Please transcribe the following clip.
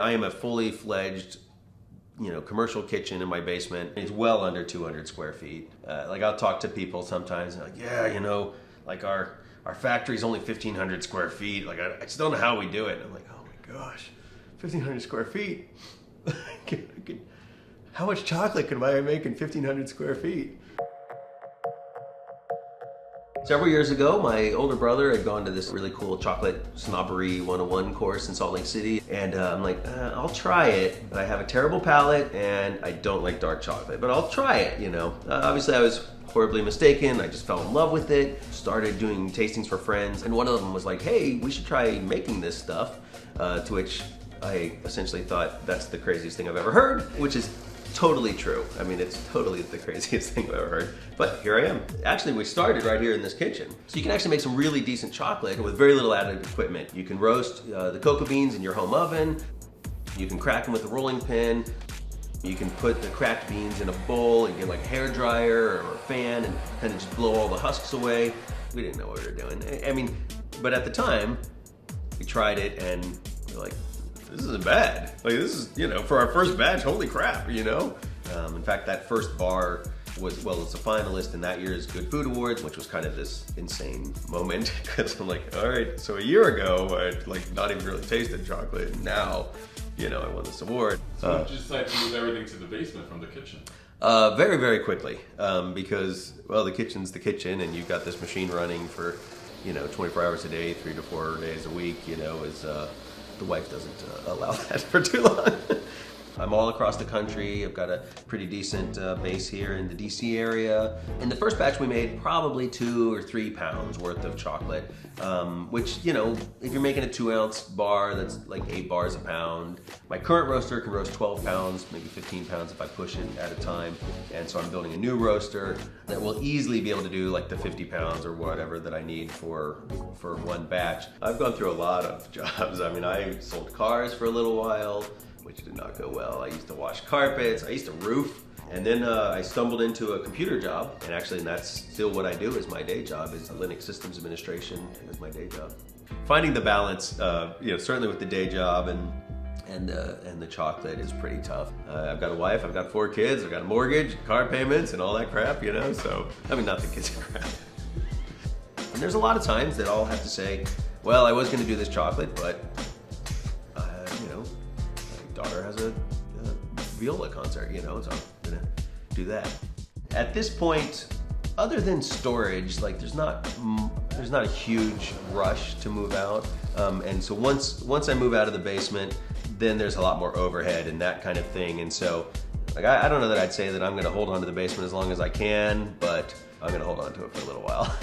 I am a fully fledged, commercial kitchen in my basement. It's well under 200 square feet. Like I'll talk to people sometimes and like, yeah, like our factory's only 1,500 square feet. Like I just don't know how we do it. And I'm like, oh my gosh, 1,500 square feet. How much chocolate could I make in 1,500 square feet? Several years ago, my older brother had gone to this really cool chocolate snobbery 101 course in Salt Lake City. And I'm like, I'll try it, but I have a terrible palate and I don't like dark chocolate, but I'll try it, Obviously I was horribly mistaken. I just fell in love with it, started doing tastings for friends. And one of them was like, hey, we should try making this stuff. To which I essentially thought, that's the craziest thing I've ever heard, which is totally true. I mean, it's totally the craziest thing I've ever heard. But here I am. Actually, we started right here in this kitchen. So you can actually make some really decent chocolate with very little added equipment. You can roast the cocoa beans in your home oven. You can crack them with a rolling pin. You can put the cracked beans in a bowl and get like a hair dryer or a fan and kind of just blow all the husks away. We didn't know what we were doing. I mean, but at the time, we tried it and we're like, this isn't bad. Like this is, for our first batch, holy crap, In fact, that first bar was a finalist in that year's Good Food Awards, which was kind of this insane moment because I'm like, all right, so a year ago, I not even really tasted chocolate. And now, I won this award. So did you decide to move everything to the basement from the kitchen? Very, very quickly, because, well, the kitchen's the kitchen and you've got this machine running for, 24 hours a day, 3 to 4 days a week, the wife doesn't allow that for too long. I'm all across the country. I've got a pretty decent base here in the DC area. In the first batch we made probably 2 or 3 pounds worth of chocolate, which, if you're making a 2-ounce bar, that's like 8 bars a pound. My current roaster can roast 12 pounds, maybe 15 pounds if I push it at a time. And so I'm building a new roaster that will easily be able to do like the 50 pounds or whatever that I need for one batch. I've gone through a lot of jobs. I mean, I sold cars for a little while, which did not go well. I used to wash carpets, I used to roof, and then I stumbled into a computer job, and actually that's still what I do as my day job, is Linux systems administration as my day job. Finding the balance, certainly with the day job and the chocolate is pretty tough. I've got a wife, I've got 4 kids, I've got a mortgage, car payments, and all that crap, so, I mean, not the kids are crap. And there's a lot of times that I'll have to say, well, I was gonna do this chocolate, but daughter has a viola concert, so I'm gonna do that. At this point, other than storage, like there's not a huge rush to move out, and so once I move out of the basement, then there's a lot more overhead and that kind of thing, and so like I don't know that I'd say that I'm gonna hold on to the basement as long as I can, but I'm gonna hold on to it for a little while.